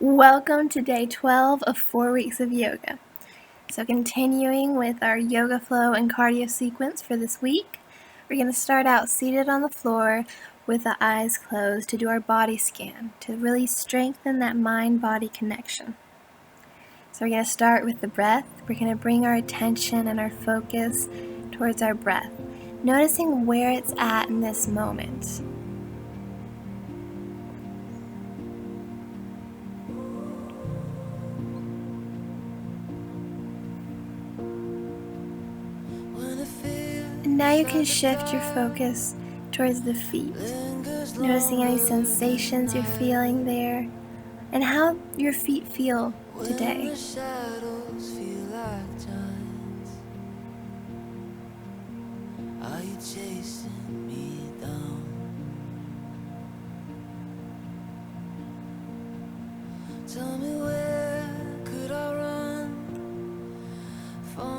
Welcome to day 12 of 4 weeks of yoga. So continuing with our yoga flow and cardio sequence for this week, we're going to start out seated on the floor with the eyes closed to do our body scan to really strengthen that mind-body connection. So we're going to start with the breath. We're going to bring our attention and our focus towards our breath, noticing where it's at in this moment. And now you can shift your focus towards the feet, noticing any sensations you're feeling there and how your feet feel today.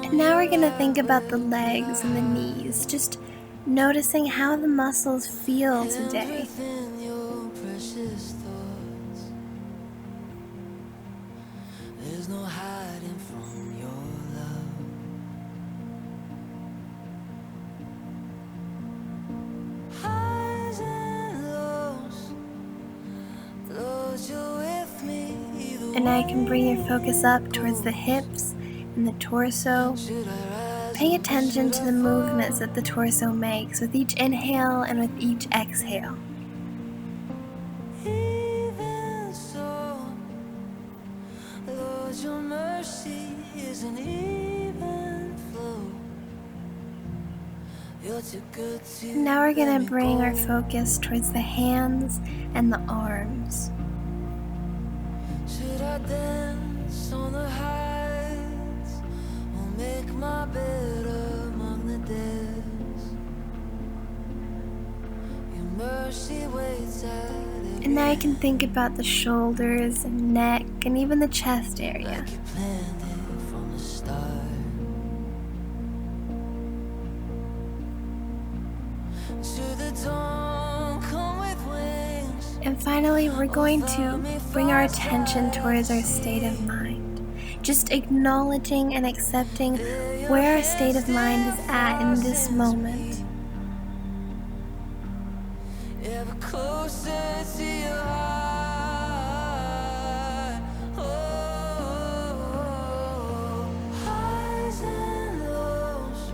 And now we're going to think about the legs and the knees, just noticing how the muscles feel today. There's no hiding from your love. Highs and lows, close you with me. And now you can bring your focus up towards the hips and the torso. Pay attention to the movements that the torso makes with each inhale and with each exhale. Even so, Lord, your mercy is an even flow. You're too good to. Now we're going to bring our focus towards the hands and the arms. Should I dance on the heights or make my bed among the dead? Your mercy waits at every And now you can think about the shoulders and neck and even the chest area. like you planned it from the start. To the dawn, come with wings. And finally, we're going to bring our attention towards our state of mind. Just acknowledging and accepting where our state of mind is at in this moment. Ever closer to your heart. Oh, highs and lows,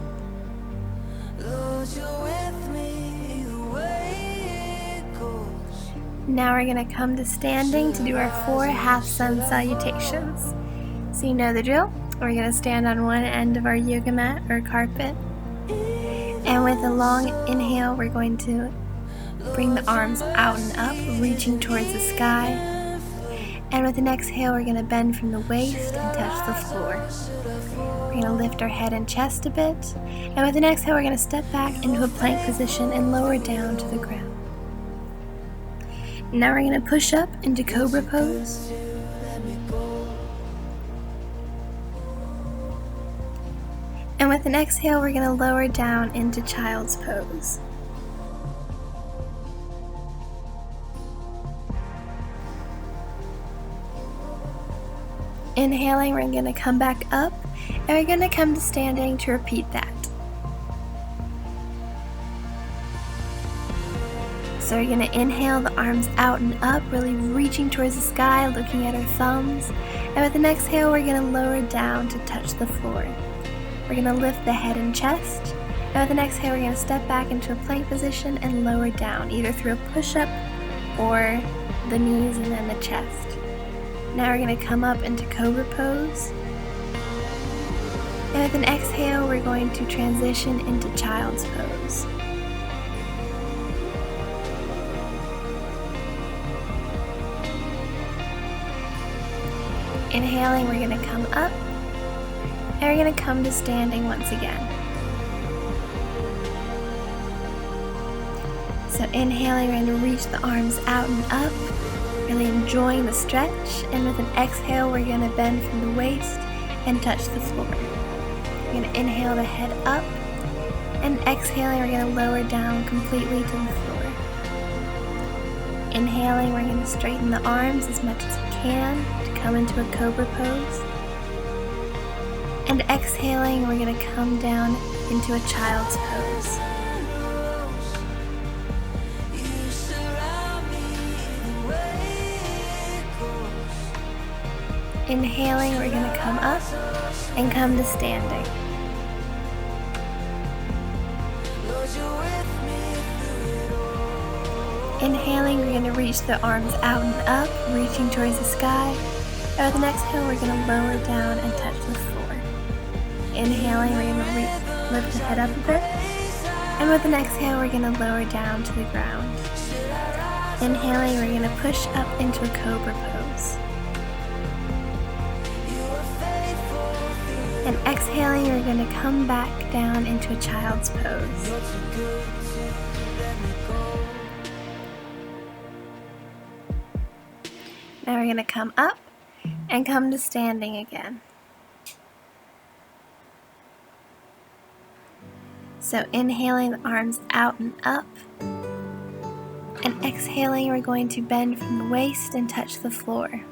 Lord, you're with me the way it goes. Now we're going to come to standing to do our 4 half sun salutations. So you know the drill. We're going to stand on one end of our yoga mat or carpet. And with a long inhale, we're going to bring the arms out and up, reaching towards the sky. And with an exhale, we're going to bend from the waist and touch the floor. We're going to lift our head and chest a bit. And with an exhale, we're going to step back into a plank position and lower down to the ground. Now we're going to push up into Cobra Pose. And with an exhale, we're going to lower down into Child's Pose. Inhaling, we're going to come back up, and we're going to come to standing to repeat that. So we're going to inhale the arms out and up, really reaching towards the sky, looking at our thumbs. And with an exhale, we're going to lower down to touch the floor. We're going to lift the head and chest. And with an exhale, we're going to step back into a plank position and lower down, either through a push-up or the knees and then the chest. Now we're going to come up into Cobra Pose. And with an exhale, we're going to transition into Child's Pose. Inhaling, we're going to come up, and we're going to come to standing once again. So inhaling, we're going to reach the arms out and up, really enjoying the stretch. And with an exhale, we're going to bend from the waist and touch the floor. We're going to inhale the head up, and exhaling, we're going to lower down completely to the floor. inhaling, we're going to straighten the arms as much as we can to come into a Cobra Pose. And exhaling, we're going to come down into a Child's Pose. Inhaling, we're going to come up and come to standing. Inhaling, we're going to reach the arms out and up, reaching towards the sky. And with an exhale, we're going to lower down and touch the floor. Inhaling, we're going to lift the head up a bit. And with an exhale, we're going to lower down to the ground. Inhaling, we're going to push up into a Cobra Pose. And exhaling, we're going to come back down into a Child's Pose. Now we're going to come up and come to standing again. So inhaling, the arms out and up. And exhaling, we're going to bend from the waist and touch the floor.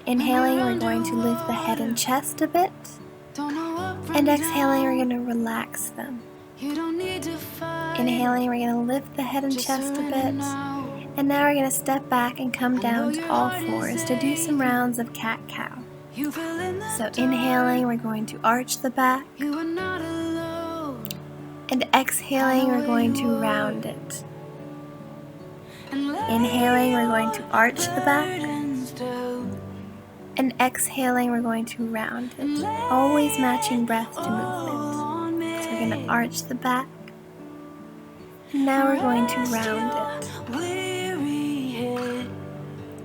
Inhaling, we're going to lift the head and chest a bit. And exhaling, we're going to relax them. Inhaling, we're going to lift the head and chest a bit. And now we're going to step back and come down to all fours to do some rounds of cat-cow. So inhaling, we're going to arch the back. And exhaling, we're going to round it. Inhaling, we're going to arch the back. And exhaling, we're going to round it. Always matching breath to movement. So we're going to arch the back. And now we're going to round it.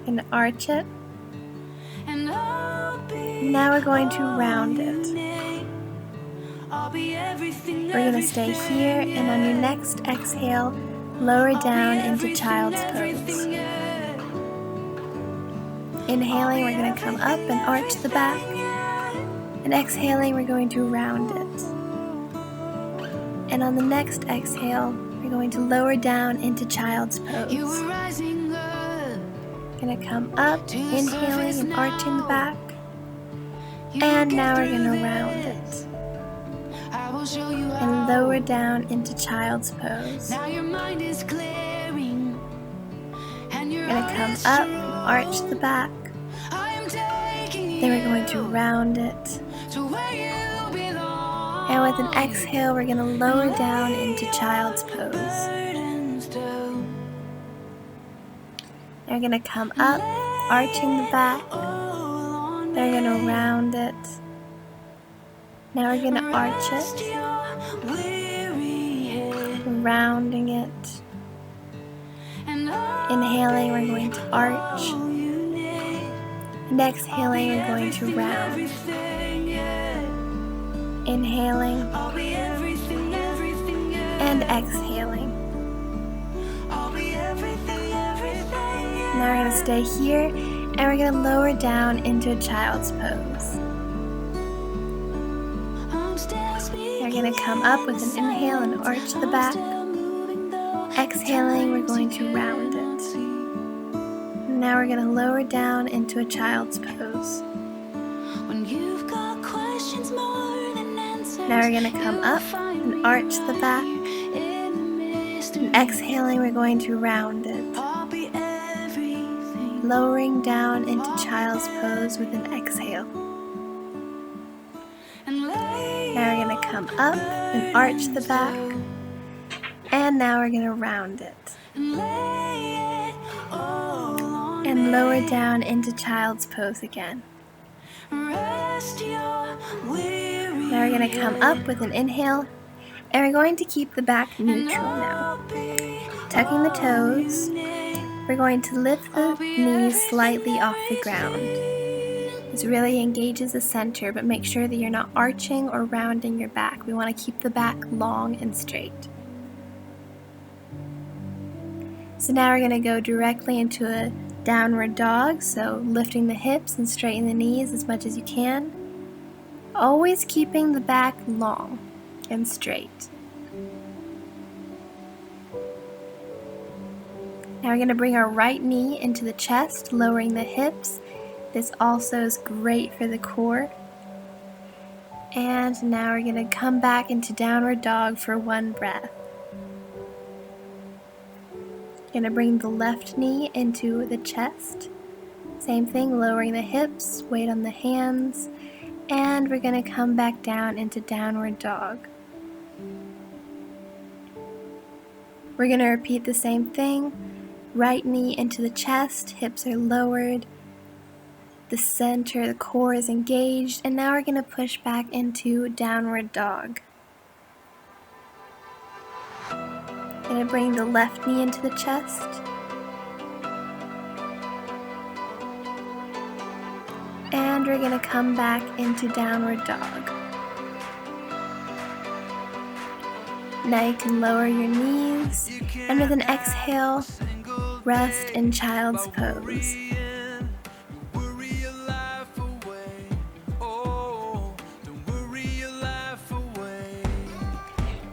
Going to arch it. Now we're going to round it. We're going to stay here, and on your next exhale, lower down into Child's Pose. Inhaling, we're going to come up and arch the back. And exhaling, we're going to round it. And on the next exhale, we're going to lower down into Child's Pose. Going to come up, inhaling and arching the back. And now we're going to round it. And lower down into Child's Pose. We're going to come up and arch the back. Then we're going to round it. And with an exhale, we're going to lower down into Child's Pose. They're going to come up, arching the back. They're going to round it. Now we're going to arch it. Rounding it. Inhaling, we're going to arch. And exhaling, we're going to round. Inhaling. And exhaling. Now we're going to stay here, and we're going to lower down into a Child's Pose. We're going to come up with an inhale and arch the back. Exhaling, we're going to round it. Now we're going to lower down into a Child's Pose. Now we're going to come up and arch the back. And exhaling, we're going to round it. Lowering down into Child's Pose with an exhale. Now we're going to come up and arch the back. And now we're going to round it. And lower down into Child's Pose again. Now we're going to come up with an inhale. And we're going to keep the back neutral now. Tucking the toes. We're going to lift the knees slightly off the ground. This really engages the center, but make sure that you're not arching or rounding your back. We want to keep the back long and straight. So now we're going to go directly into a downward dog, so lifting the hips and straightening the knees as much as you can. Always keeping the back long and straight. Now we're going to bring our right knee into the chest, lowering the hips. This also is great for the core. And now we're going to come back into downward dog for one breath. Going to bring the left knee into the chest. Same thing, lowering the hips, weight on the hands. And we're going to come back down into downward dog. We're going to repeat the same thing. Right knee into the chest, hips are lowered, the center, the core is engaged, and now we're going to push back into downward dog. Going to bring the left knee into the chest. And we're going to come back into downward dog. Now you can lower your knees, and with an exhale, rest in child's pose.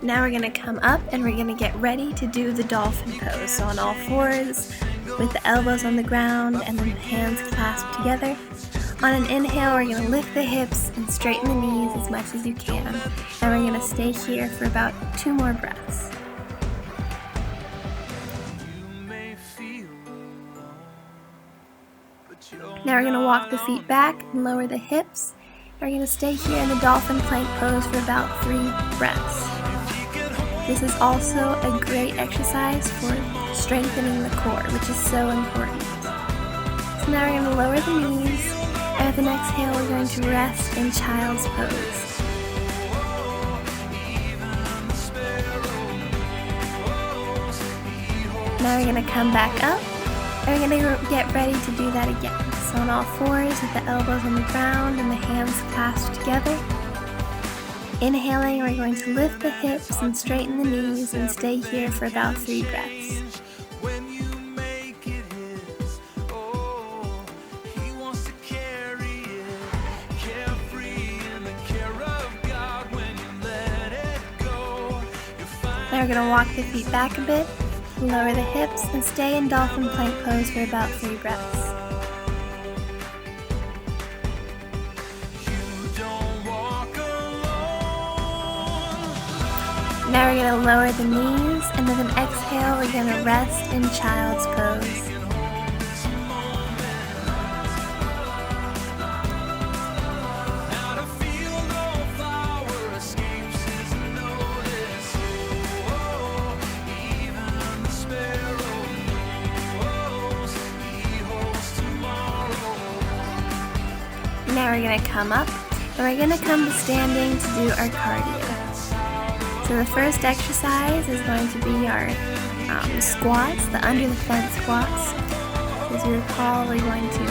Now we're going to come up and we're going to get ready to do the dolphin pose. So on all fours, with the elbows on the ground and then the hands clasped together. On an inhale, we're going to lift the hips and straighten the knees as much as you can. And we're going to stay here for about 2 more breaths. Now we're going to walk the feet back and lower the hips. We're going to stay here in the dolphin plank pose for about 3 breaths. This is also a great exercise for strengthening the core, which is so important. So now we're going to lower the knees, and with an exhale we're going to rest in child's pose. Now we're going to come back up, and we're going to get ready to do that again. So on all fours with the elbows on the ground and the hands clasped together. Inhaling, we're going to lift the hips and straighten the knees and stay here for about 3 breaths. Now we're going to walk the feet back a bit, lower the hips, and stay in dolphin plank pose for about 3 breaths. Now we're going to lower the knees, and with an exhale we're going to rest in child's pose. Now we're going to come up, and we're going to come to standing to do our cardio. So the first exercise is going to be our squats, the under the fence squats. As you recall, we're going to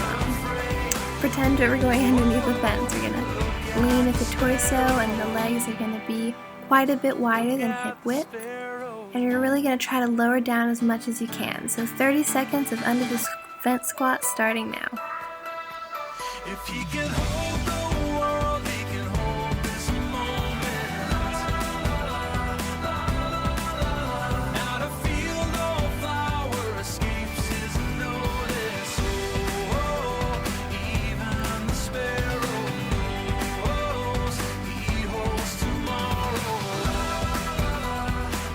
pretend that we're going underneath the fence. We're going to lean at the torso, and the legs are going to be quite a bit wider than hip width. And you're really going to try to lower down as much as you can. So 30 seconds of under the fence squat starting now. If he can hold the world, he can hold this moment. Now to feel no flower escapes his notice. Oh, even the sparrow knows he holds tomorrow.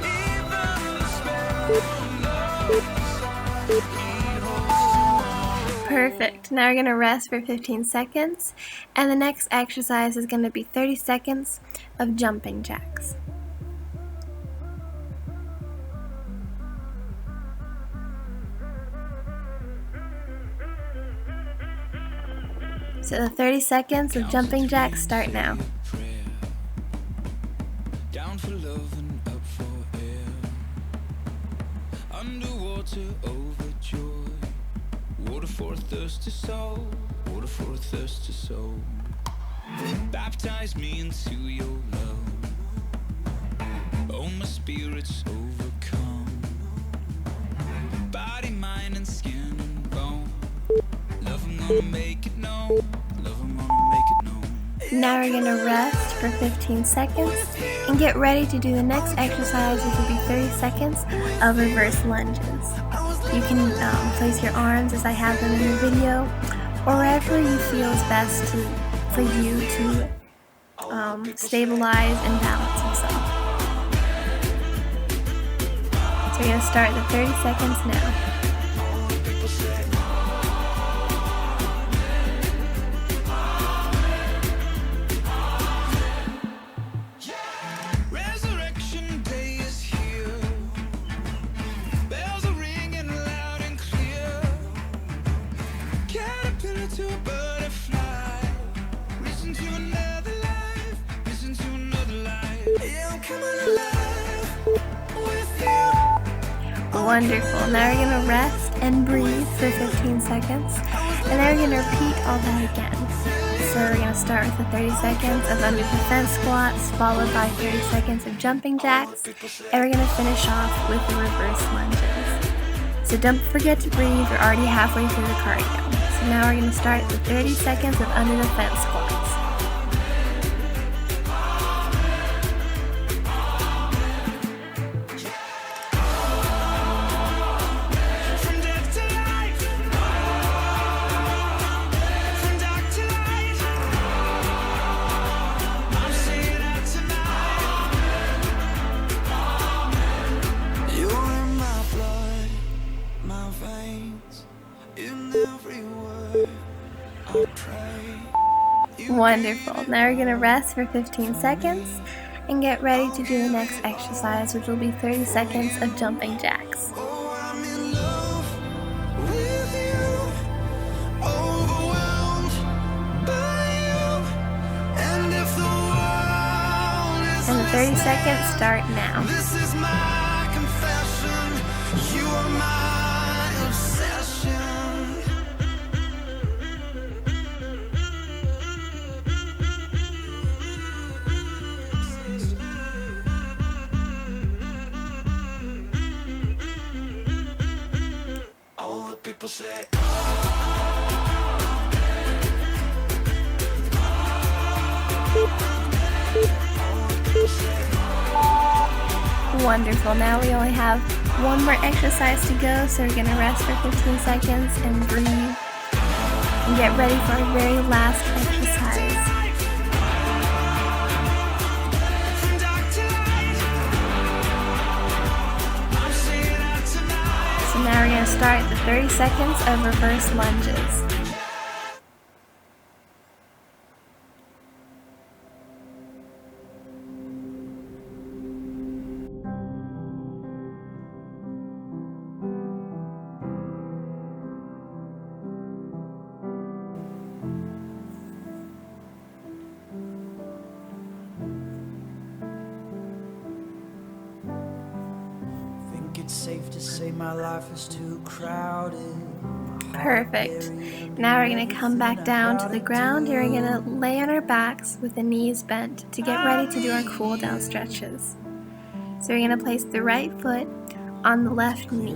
Even the sparrow knows he holds tomorrow. Perfect. Now we're going to rest for 15 seconds, and the next exercise is going to be 30 seconds of jumping jacks. So the 30 seconds of jumping jacks start now. Down for love and up for air. Underwater overjoyed. Water for a thirsty soul. Water for a thirsty soul. Baptize me into your love. Oh, my spirit's overcome. Body, mind, and skin and bone. Love, I'm gonna make it known. Love, I'm gonna make it known. Now we're going to rest for 15 seconds and get ready to do the next exercise, which will be 30 seconds of reverse lunges. You can place your arms as I have them in the video, or wherever you feel is best for you to stabilize and balance yourself. So we're going to start the 30 seconds now. Wonderful. Now we're going to rest and breathe for 15 seconds, and then we're going to repeat all that again. So we're going to start with the 30 seconds of under the fence squats, followed by 30 seconds of jumping jacks, and we're going to finish off with the reverse lunges. So don't forget to breathe, we're already halfway through the cardio. So now we're going to start with 30 seconds of under the fence squats. Wonderful. Now we're going to rest for 15 seconds and get ready to do the next exercise, which will be 30 seconds of jumping jacks. And the 30 seconds start now. This is my confession. You are my obsession. All the people say. Wonderful. Now we only have one more exercise to go, so we're going to rest for 15 seconds and breathe and get ready for our very last exercise. So now we're going to start the 30 seconds of reverse lunges. It's safe to say my life is too crowded. Perfect. Now we're going to come back down to the ground and we're going to lay on our backs with the knees bent to get ready to do our cool down stretches. So we're going to place the right foot on the left knee.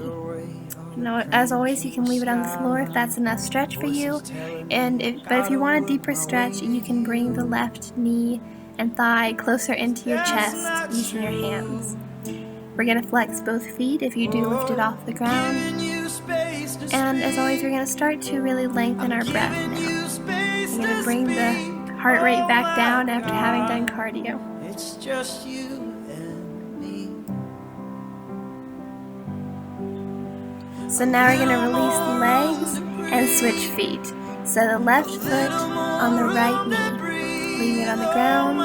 Now, as always, you can leave it on the floor if that's enough stretch for you. But if you want a deeper stretch, you can bring the left knee and thigh closer into your chest using your hands. We're going to flex both feet if you do lift it off the ground. And as always, we're going to start to really lengthen our breath now. We're going to bring the heart rate back down after having done cardio. It's just you and me. So now we're going to release the legs and switch feet. So the left foot on the right knee, leaving it on the ground,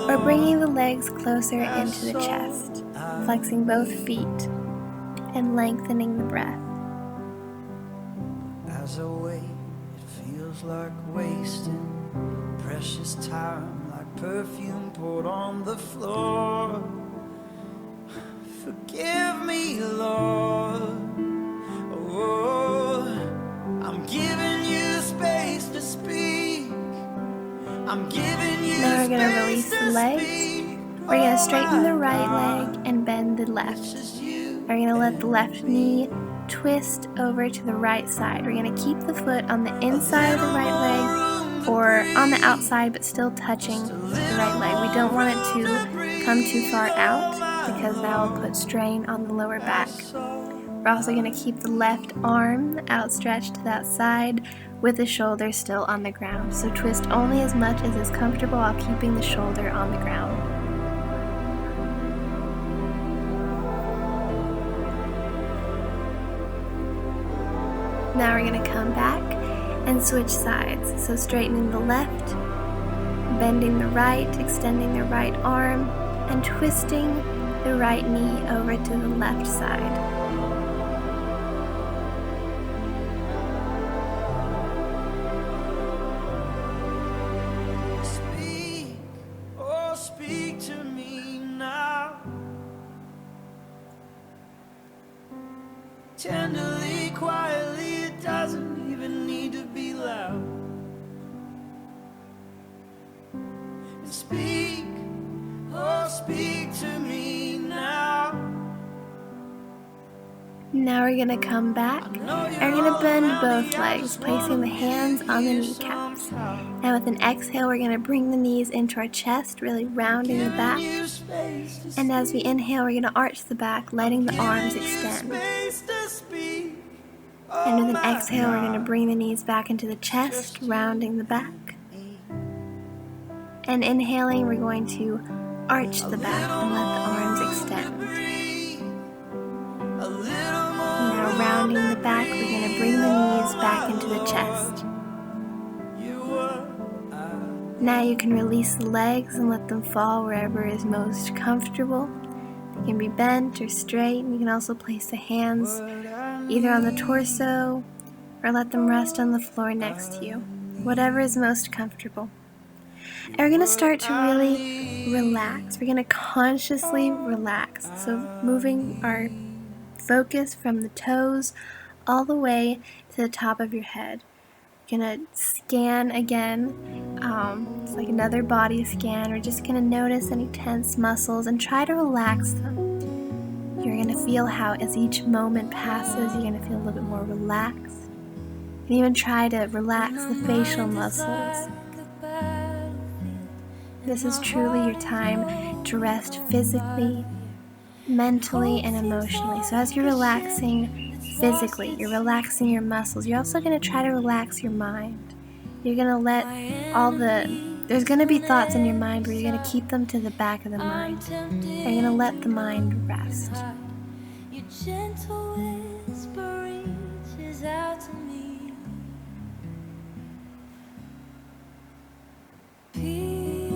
or bringing the legs closer into the chest. Flexing both feet and lengthening the breath. As I wait, it feels like wasting precious time, like perfume poured on the floor. Forgive me, Lord. Oh, I'm giving you space to speak. I'm giving you. Now we're going to release the legs. We're going to straighten the right leg and bend the left. We're going to let the left knee twist over to the right side. We're going to keep the foot on the inside of the right leg or on the outside but still touching the right leg. We don't want it to come too far out because that will put strain on the lower back. We're We're also going to keep the left arm outstretched to that side with the shoulder still on the ground. So twist only as much as is comfortable while keeping the shoulder on the ground. Now we're going to come back and switch sides. So straightening the left, bending the right, extending the right arm, and twisting the right knee over to the left side. Speak, oh speak to me now. Tenderly, quietly, it doesn't even need to be loud. And speak, oh speak to me now. Now we're going to come back and we're going to bend both legs, placing the hands on the kneecaps. And with an exhale, we're going to bring the knees into our chest, really rounding the back. And as we inhale, we're going to arch the back, letting the arms extend. And with an exhale, we're going to bring the knees back into the chest, rounding the back. And inhaling, we're going to arch the back and let the arms extend. Now rounding the back, we're going to bring the knees back into the chest. Now you can release the legs and let them fall wherever is most comfortable. They can be bent or straight, and you can also place the hands either on the torso or let them rest on the floor next to you, whatever is most comfortable. And we're going to start to really relax. We're going to consciously relax. So moving our focus from the toes all the way to the top of your head. We're going to scan again. It's like another body scan. We're just going to notice any tense muscles and try to relax them. You're going to feel how as each moment passes, you're going to feel a little bit more relaxed. And even try to relax the facial muscles. This is truly your time to rest physically, mentally, and emotionally. So as you're relaxing physically, you're relaxing your muscles, you're also going to try to relax your mind. You're going to let there's going to be thoughts in your mind, but you're going to keep them to the back of the mind. You're going to let the mind rest. Your gentle whisper reaches out to me. Peace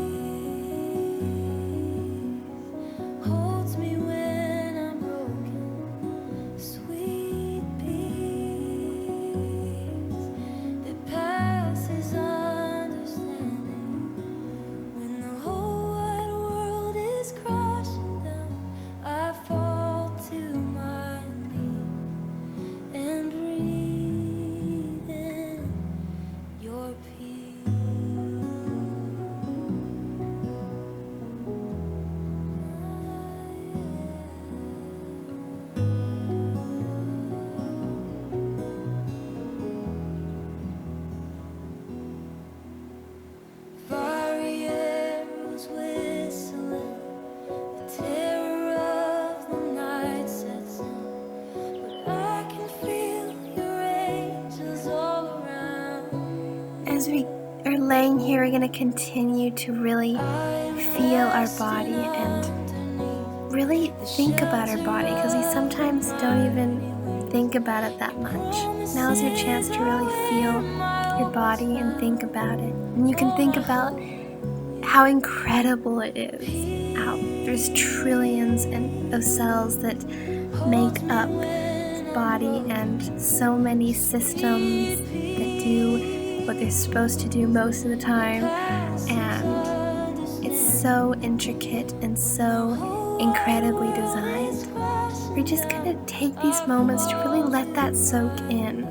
holds me when I'm broken. Sweet peace that passes understanding. When the whole wide world is crashing down, I fall to my knees and breathe in your peace. Fiery arrows whistling, the terror of the night sets in, but I can feel your angels all around. As we are laying here, we're going to continue to really feel our body and really think about our body, because we sometimes don't even think about it that much. Now is your chance to really feel your body and think about it. And you can think about how incredible it is. How there's trillions of cells that make up the body, and so many systems that do what they're supposed to do most of the time. And it's so intricate and so incredibly designed. We're just gonna take these moments to really let that soak in.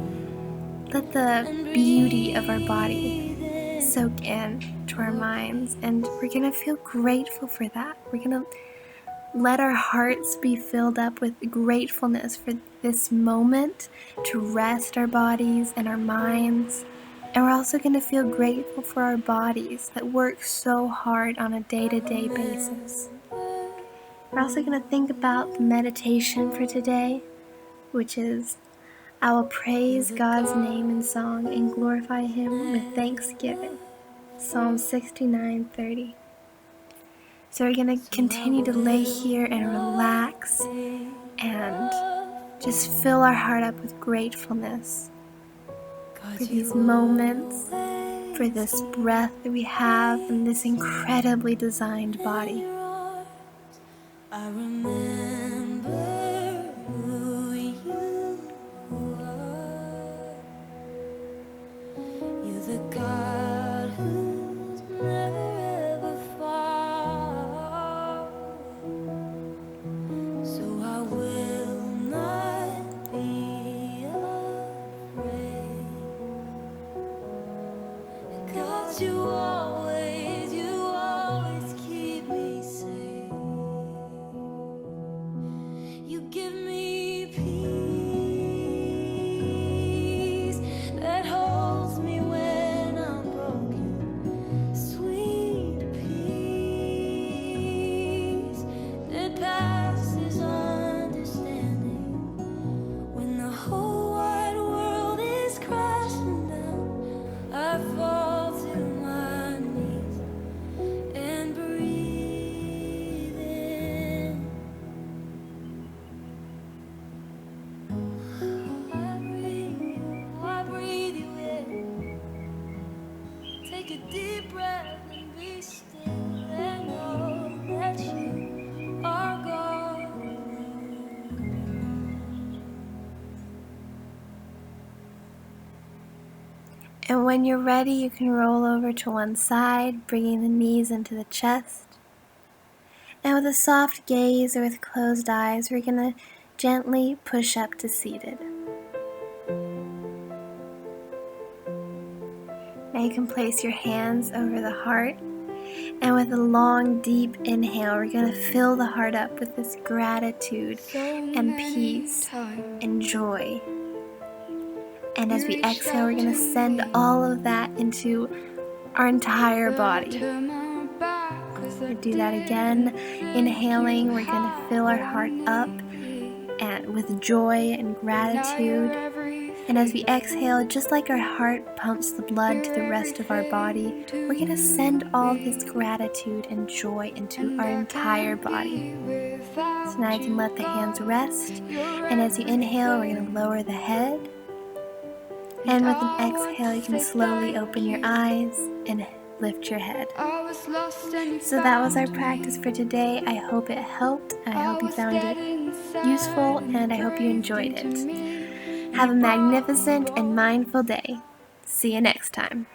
Let the beauty of our body soak in to our minds, and we're gonna feel grateful for that. We're gonna let our hearts be filled up with gratefulness for this moment to rest our bodies and our minds. And we're also going to feel grateful for our bodies that work so hard on a day-to-day basis. We're also going to think about the meditation for today. which is, I will praise God's name in song and glorify Him with thanksgiving. Psalm 69:30. So we're going to continue to lay here and relax and just fill our heart up with gratefulness for these moments, for this breath that we have in this incredibly designed body. I remember who you are. You're the God who's never far. So I will not be afraid. 'Cause you always keep me safe. You give me peace that holds me when I'm broken. Sweet peace that passes understanding. When the whole wide world is crashing down, I fall to my knees and breathe in. I breathe you in. Take a deep breath and be still and know that you are God. And when you're ready, you can roll over to one side, bringing the knees into the chest. And with a soft gaze or with closed eyes, we're going to gently push up to seated. Now you can place your hands over the heart, and with a long, deep inhale, we're going to fill the heart up with this gratitude and peace and joy. And as we exhale, we're going to send all of that into our entire body. We'll do that again. Inhaling, we're going to fill our heart up and with joy and gratitude. And as we exhale, just like our heart pumps the blood to the rest of our body, we're going to send all this gratitude and joy into our entire body. So now you can let the hands rest. And as you inhale, we're going to lower the head. And with an exhale, you can slowly open your eyes and lift your head. So that was our practice for today. I hope it helped, and I hope you found it useful, and I hope you enjoyed it. Have a magnificent and mindful day. See you next time.